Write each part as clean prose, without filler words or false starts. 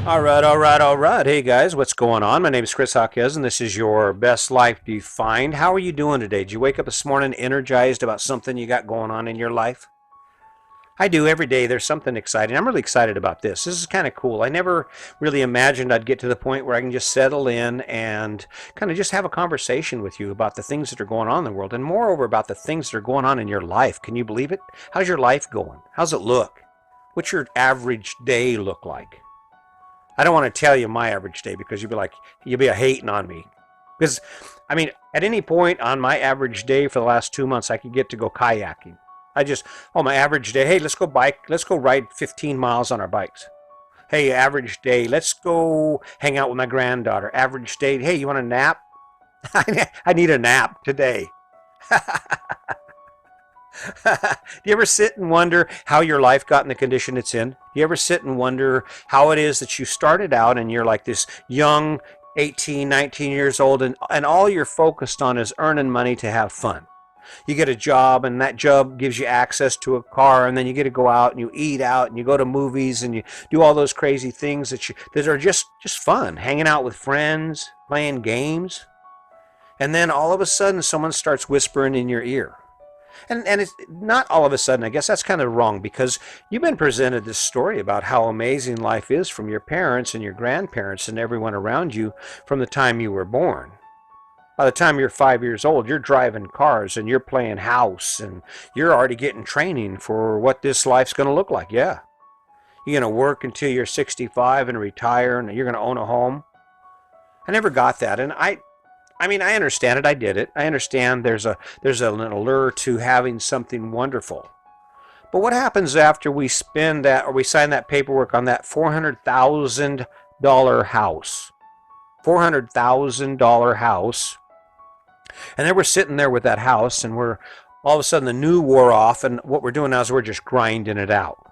All right. Hey guys, what's going on? My name is Chris Hawkes, and this is your Best Life Defined. How are you doing today? Did you wake up this morning energized about something you got going on in your life? I do every day. There's something exciting. I'm really excited about this. This is kind of cool. I never really imagined I'd get to the point where I can just settle in and kind of just have a conversation with you about the things that are going on in the world, and moreover about the things that are going on in your life. Can you believe it? How's your life going? How's it look? What's your average day look like? I don't want to tell you my average day because you'll be a hating on me. Because I mean, at any point on my average day for the last 2 months, I could get to go kayaking. My average day. Hey, let's go bike. Let's go ride 15 miles on our bikes. Hey, average day. Let's go hang out with my granddaughter. Average day. Hey, you want a nap? I need a nap today. Do you ever sit and wonder how your life got in the condition it's in? Do you ever sit and wonder how it is that you started out and you're like this young 18, 19 years old, and all you're focused on is earning money to have fun? You get a job, and that job gives you access to a car, and then you get to go out and you eat out and you go to movies and you do all those crazy things that are just fun, hanging out with friends, playing games. And then all of a sudden someone starts whispering in your ear. And it's not all of a sudden. I guess that's kind of wrong because you've been presented this story about how amazing life is from your parents and your grandparents and everyone around you from the time you were born. By the time you're 5 years old, you're driving cars and you're playing house and you're already getting training for what this life's going to look like. Yeah. You're going to work until you're 65 and retire and you're going to own a home. I never got that. And I mean, I understand it. I did it. I understand there's an allure to having something wonderful. But what happens after we spend that or we sign that paperwork on that $400,000 house? $400,000 house. And then we're sitting there with that house and we're all of a sudden the new wore off, and what we're doing now is we're just grinding it out.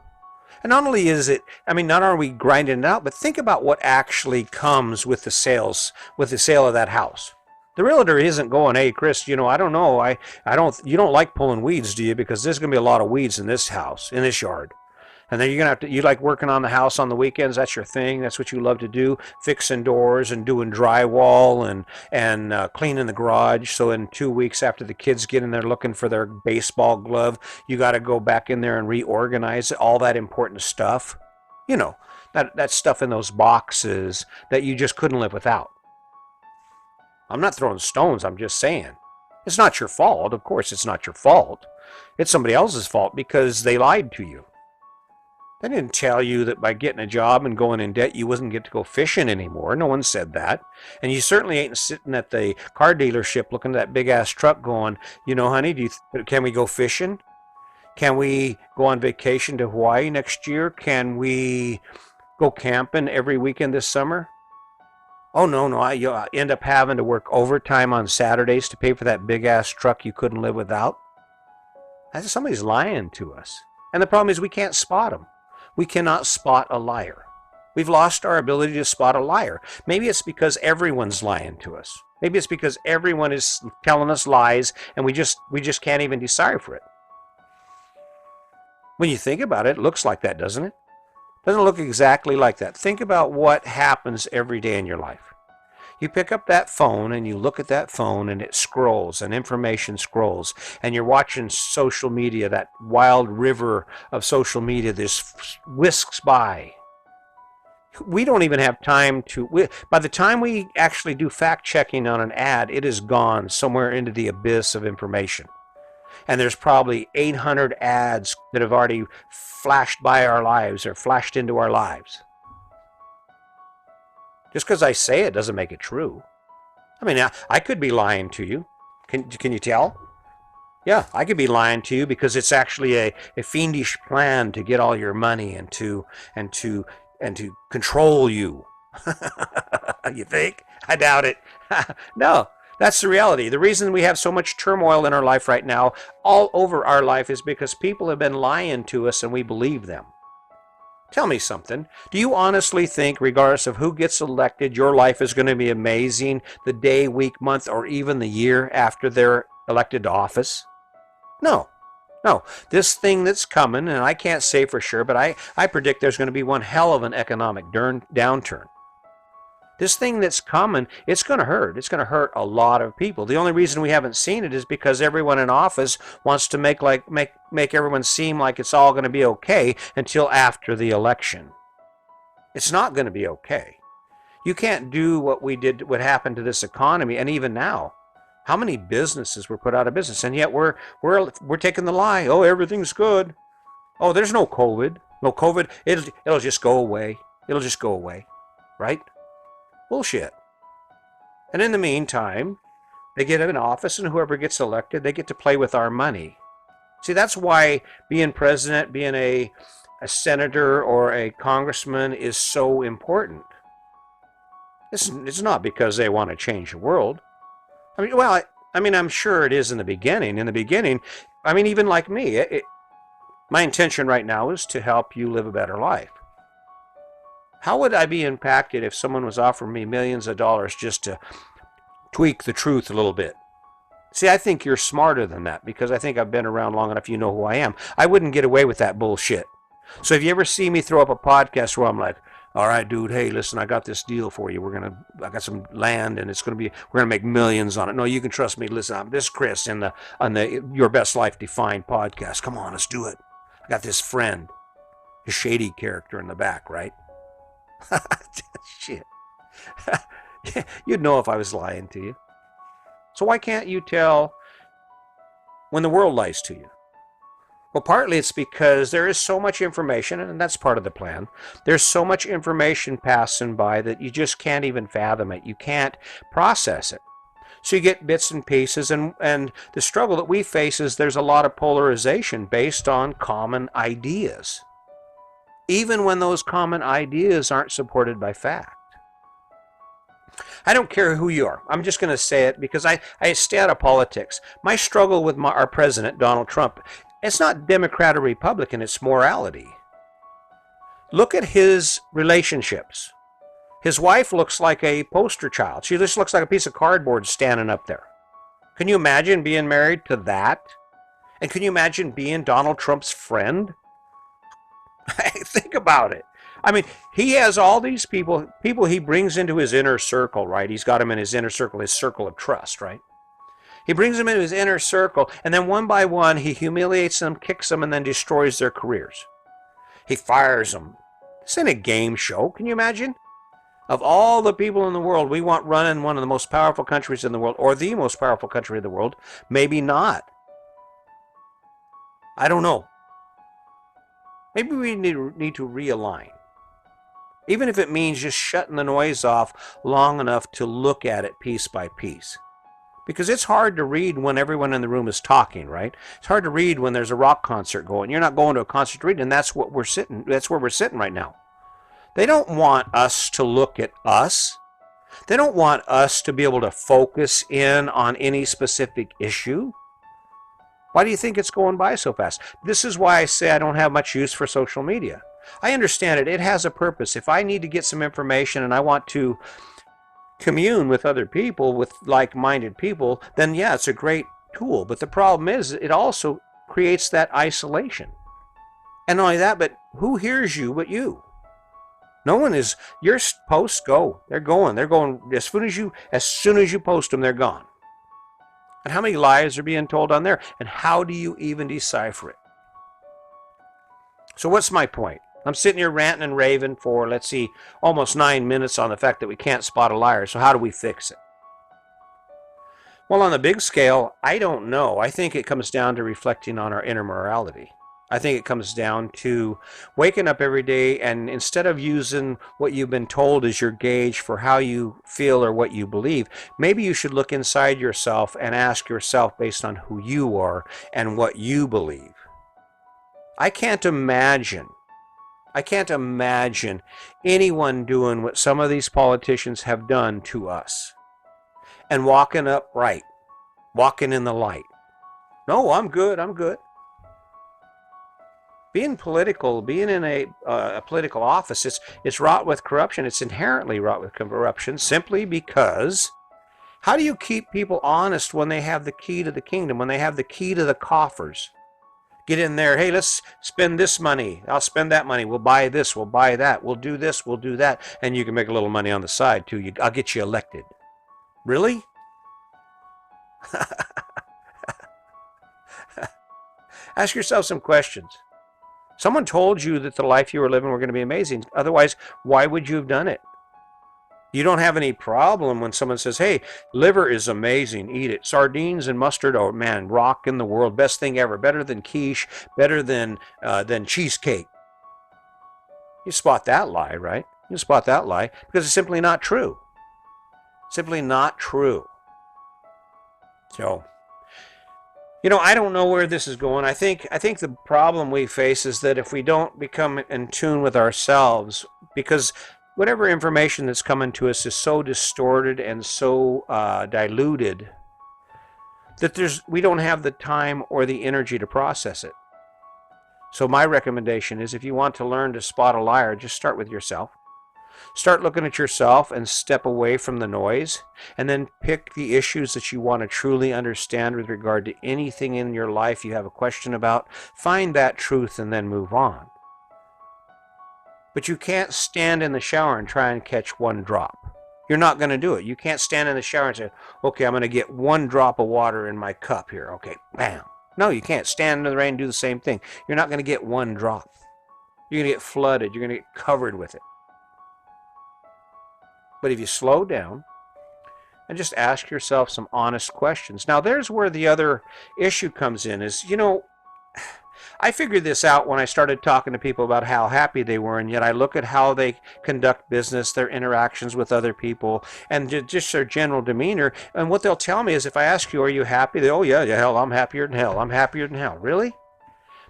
And not only is it, I mean, not are we grinding it out, but think about what actually comes with the sale of that house. The realtor isn't going, hey, Chris, I don't know. You don't like pulling weeds, do you? Because there's going to be a lot of weeds in this house, in this yard. And then you're going to you like working on the house on the weekends. That's your thing. That's what you love to do. Fixing doors and doing drywall and cleaning the garage. So in 2 weeks after the kids get in there looking for their baseball glove, you got to go back in there and reorganize all that important stuff. You know, that stuff in those boxes that you just couldn't live without. I'm not throwing stones, I'm just saying. It's not your fault. Of course, it's not your fault. It's somebody else's fault because they lied to you. They didn't tell you that by getting a job and going in debt, you wasn't get to go fishing anymore. No one said that. And you certainly ain't sitting at the car dealership looking at that big ass truck going, honey, can we go fishing? Can we go on vacation to Hawaii next year? Can we go camping every weekend this summer? Oh, no, you'll end up having to work overtime on Saturdays to pay for that big ass truck you couldn't live without. Somebody's lying to us. And the problem is we can't spot them. We cannot spot a liar. We've lost our ability to spot a liar. Maybe it's because everyone's lying to us. Maybe it's because everyone is telling us lies and we just can't even decipher it. When you think about it, it looks like that, doesn't it? Doesn't look exactly like that. Think about what happens every day in your life. You pick up that phone and you look at that phone and it scrolls and information scrolls and you're watching social media, that wild river of social media, this whisks by. We don't even have time by the time we actually do fact checking on an ad, it is gone somewhere into the abyss of information. And there's probably 800 ads that have already flashed by our lives or flashed into our lives. Just because I say it doesn't make it true. I mean, I could be lying to you. Can you tell? Yeah, I could be lying to you because it's actually a fiendish plan to get all your money and to control you. You think? I doubt it. No, that's the reality. The reason we have so much turmoil in our life right now, all over our life, is because people have been lying to us and we believe them. Tell me something. Do you honestly think, regardless of who gets elected, your life is going to be amazing the day, week, month, or even the year after they're elected to office? No. No, this thing that's coming, and I can't say for sure, but I predict there's going to be one hell of an economic downturn. This thing that's coming, it's going to hurt. It's going to hurt a lot of people. The only reason we haven't seen it is because everyone in office wants to make everyone seem like it's all going to be okay until after the election. It's not going to be okay. You can't do what happened to this economy, and even now, how many businesses were put out of business, and yet we're taking the lie. Oh, everything's good. Oh, there's no COVID. No COVID. It'll just go away. It'll just go away, right? Bullshit. And in the meantime, they get in office, and whoever gets elected, they get to play with our money. See, that's why being president, being a senator or a congressman is so important. It's not because they want to change the world. I'm sure it is in the beginning. In the beginning, even like me, my intention right now is to help you live a better life. How would I be impacted if someone was offering me millions of dollars just to tweak the truth a little bit? See, I think you're smarter than that because I think I've been around long enough, you know who I am. I wouldn't get away with that bullshit. So if you ever see me throw up a podcast where I'm like, all right, dude, hey, listen, I got this deal for you. I got some land and we're going to make millions on it. No, you can trust me. Listen, this is Chris on the Your Best Life Defined podcast. Come on, let's do it. I got this friend, a shady character in the back, right? Shit. You'd know if I was lying to you. So why can't you tell when the world lies to you? Well, partly it's because there is so much information, and that's part of the plan. There's so much information passing by that you just can't even fathom it. You can't process it. So you get bits and pieces, and the struggle that we face is there's a lot of polarization based on common ideas, even when those common ideas aren't supported by fact. I don't care who you are. I'm just going to say it because I stay out of politics. My struggle with our president, Donald Trump, it's not Democrat or Republican, it's morality. Look at his relationships. His wife looks like a poster child. She just looks like a piece of cardboard standing up there. Can you imagine being married to that? And can you imagine being Donald Trump's friend? Think about it. He has all these people he brings into his inner circle, right? He's got them in his inner circle, his circle of trust, right? He brings them into his inner circle, and then one by one, he humiliates them, kicks them, and then destroys their careers. He fires them. This ain't a game show. Can you imagine? Of all the people in the world we want running one of the most powerful countries in the world, or the most powerful country in the world, maybe not. I don't know. Maybe we need to realign. Even if it means just shutting the noise off long enough to look at it piece by piece. Because it's hard to read when everyone in the room is talking, right? It's hard to read when there's a rock concert going. You're not going to a concert to read, and that's where we're sitting right now. They don't want us to look at us. They don't want us to be able to focus in on any specific issue. Why do you think it's going by so fast? This is why I say I don't have much use for social media. I understand it. It has a purpose. If I need to get some information and I want to commune with other people, with like-minded people, then yeah, it's a great tool. But the problem is it also creates that isolation. And not only that, but who hears you but you? No one is. Your posts go. They're going. As soon as you post them, they're gone. And how many lies are being told on there? And how do you even decipher it? So what's my point? I'm sitting here ranting and raving for, let's see, almost 9 minutes on the fact that we can't spot a liar. So how do we fix it? Well, on the big scale, I don't know. I think it comes down to reflecting on our inner morality. I think it comes down to waking up every day, and instead of using what you've been told as your gauge for how you feel or what you believe, maybe you should look inside yourself and ask yourself based on who you are and what you believe. I can't imagine anyone doing what some of these politicians have done to us and walking upright, walking in the light. No, I'm good. Being political, being in a political office, it's wrought with corruption. It's inherently wrought with corruption simply because how do you keep people honest when they have the key to the kingdom, when they have the key to the coffers? Get in there. Hey, let's spend this money. I'll spend that money. We'll buy this. We'll buy that. We'll do this. We'll do that. And you can make a little money on the side too. I'll get you elected. Really? Ask yourself some questions. Someone told you that the life you were living were going to be amazing. Otherwise, why would you have done it? You don't have any problem when someone says, hey, liver is amazing, eat it. Sardines and mustard, oh man, rock in the world, best thing ever, better than quiche, better than cheesecake. You spot that lie, right? You spot that lie because it's simply not true. Simply not true. So, I don't know where this is going. I think the problem we face is that if we don't become in tune with ourselves, because whatever information that's coming to us is so distorted and so diluted that we don't have the time or the energy to process it. So my recommendation is if you want to learn to spot a liar, just start with yourself. Start looking at yourself and step away from the noise, and then pick the issues that you want to truly understand with regard to anything in your life you have a question about. Find that truth and then move on. But you can't stand in the shower and try and catch one drop. You're not going to do it. You can't stand in the shower and say, okay, I'm going to get one drop of water in my cup here. Okay, bam. No, you can't stand in the rain and do the same thing. You're not going to get one drop. You're going to get flooded. You're going to get covered with it. But if you slow down and just ask yourself some honest questions. Now, there's where the other issue comes in is, I figured this out when I started talking to people about how happy they were, and yet I look at how they conduct business, their interactions with other people, and just their general demeanor. And what they'll tell me is if I ask you, are you happy? They, oh, yeah, hell, I'm happier than hell. I'm happier than hell. Really?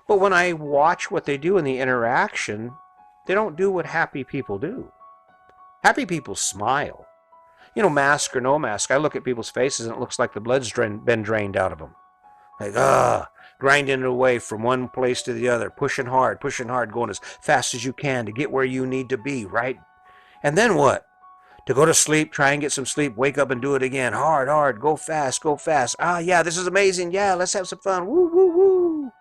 But when I watch what they do in the interaction, they don't do what happy people do. Happy people smile. Mask or no mask, I look at people's faces and it looks like the blood's been drained out of them. Like, grinding it away from one place to the other, pushing hard, going as fast as you can to get where you need to be, right? And then what? To go to sleep, try and get some sleep, wake up and do it again. Hard, go fast. Yeah, this is amazing. Yeah, let's have some fun. Woo, woo, woo.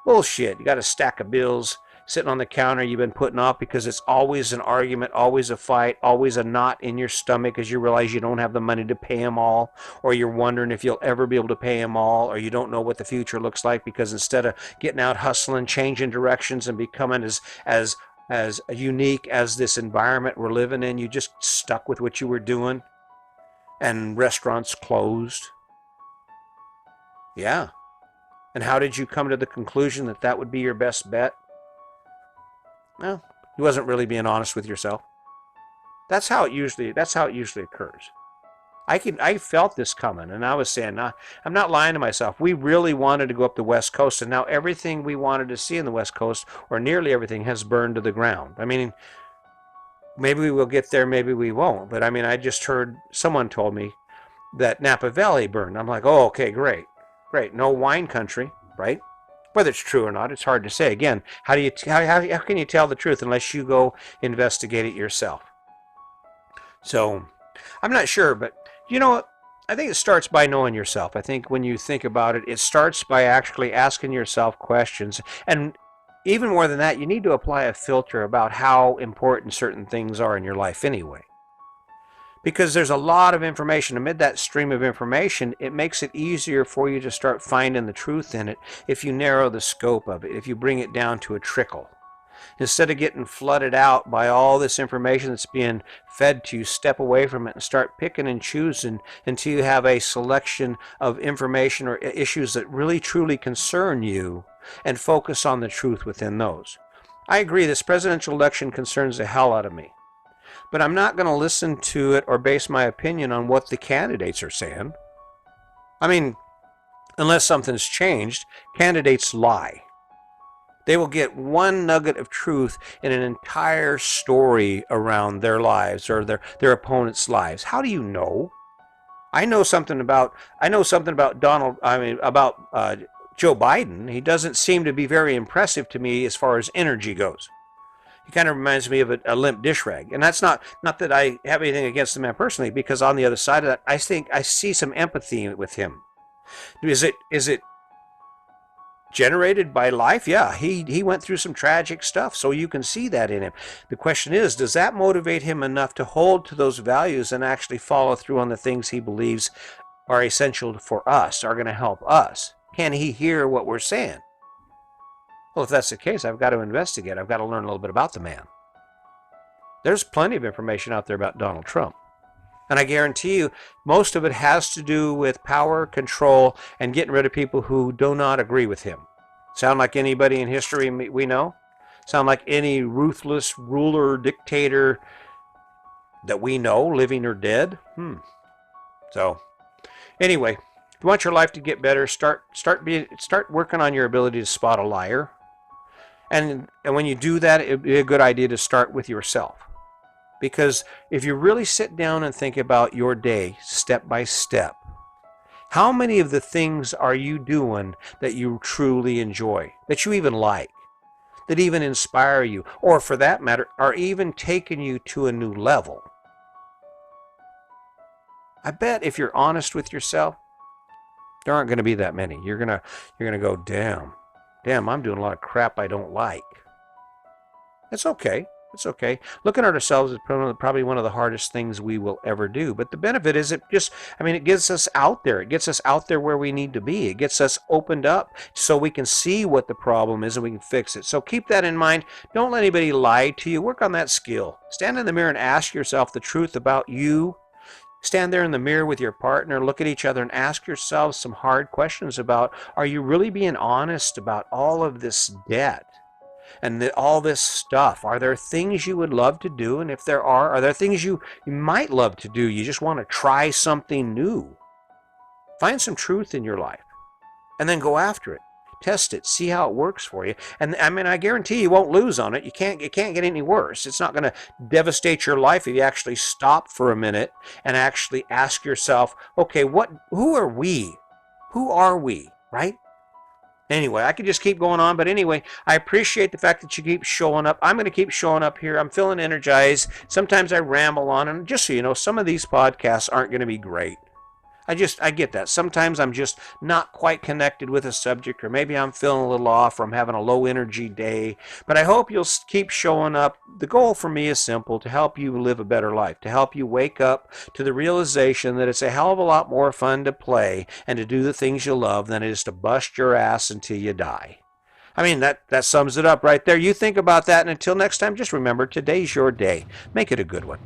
Bullshit. You got a stack of bills sitting on the counter you've been putting off because it's always an argument, always a fight, always a knot in your stomach as you realize you don't have the money to pay them all, or you're wondering if you'll ever be able to pay them all, or you don't know what the future looks like because instead of getting out hustling, changing directions and becoming as unique as this environment we're living in, you just stuck with what you were doing and restaurants closed. Yeah. And how did you come to the conclusion that that would be your best bet? Well, you wasn't really being honest with yourself. That's how it usually occurs. I felt this coming, and I was saying, nah, I'm not lying to myself. We really wanted to go up the West Coast, and now everything we wanted to see in the West Coast, or nearly everything, has burned to the ground. I mean, maybe we will get there, maybe we won't. But I mean, I just heard someone told me that Napa Valley burned. I'm like, oh, okay, great. No wine country, right? Whether it's true or not, it's hard to say. Again, how can you tell the truth unless you go investigate it yourself? So, I'm not sure, but I think it starts by knowing yourself. I think when you think about it, it starts by actually asking yourself questions. And even more than that, you need to apply a filter about how important certain things are in your life anyway. Because there's a lot of information. Amid that stream of information, it makes it easier for you to start finding the truth in it if you narrow the scope of it, if you bring it down to a trickle. Instead of getting flooded out by all this information that's being fed to you, step away from it and start picking and choosing until you have a selection of information or issues that really truly concern you and focus on the truth within those. I agree, this presidential election concerns the hell out of me. But I'm not going to listen to it or base my opinion on what the candidates are saying. I mean, unless something's changed, candidates lie. They will get one nugget of truth in an entire story around their lives or their opponent's lives. How do you know? I know something about Joe Biden. He doesn't seem to be very impressive to me as far as energy goes. He kind of reminds me of a limp dish rag. And that's not that I have anything against the man personally, because on the other side of that, I think I see some empathy with him. Is it generated by life. Yeah, he went through some tragic stuff, so you can see that in him. The question is, does that motivate him enough to hold to those values and actually follow through on the things he believes are essential for us, are going to help us? Can he hear what we're saying? Well, if that's the case, I've got to investigate. I've got to learn a little bit about the man. There's plenty of information out there about Donald Trump. And I guarantee you, most of it has to do with power, control, and getting rid of people who do not agree with him. Sound like anybody in history we know? Sound like any ruthless ruler, dictator that we know, living or dead? So, anyway, if you want your life to get better, start working on your ability to spot a liar. And when you do that, it'd be a good idea to start with yourself. Because if you really sit down and think about your day step by step, how many of the things are you doing that you truly enjoy, that you even like, that even inspire you, or for that matter, are even taking you to a new level? I bet if you're honest with yourself, there aren't going to be that many. You're gonna go, damn, I'm doing a lot of crap I don't like. It's okay. It's okay. Looking at ourselves is probably one of the hardest things we will ever do. But the benefit is it gets us out there. It gets us out there where we need to be. It gets us opened up so we can see what the problem is and we can fix it. So keep that in mind. Don't let anybody lie to you. Work on that skill. Stand in the mirror and ask yourself the truth about you. Stand there in the mirror with your partner, look at each other and ask yourselves some hard questions about, are you really being honest about all of this debt? And all this stuff? Are there things you would love to do? And if there are there things you might love to do? You just want to try something new. Find some truth in your life and then go after it. Test it. See how it works for you. And I guarantee you won't lose on it. It can't get any worse. It's not going to devastate your life if you actually stop for a minute and actually ask yourself, okay, who are we? Who are we, right? Anyway, I could just keep going on, but anyway, I appreciate the fact that you keep showing up. I'm going to keep showing up here. I'm feeling energized. Sometimes I ramble on, and just so you know, some of these podcasts aren't going to be great. I get that. Sometimes I'm just not quite connected with a subject, or maybe I'm feeling a little off, or I'm having a low energy day. But I hope you'll keep showing up. The goal for me is simple: to help you live a better life, to help you wake up to the realization that it's a hell of a lot more fun to play and to do the things you love than it is to bust your ass until you die. I mean, that sums it up right there. You think about that, and until next time, just remember, today's your day. Make it a good one.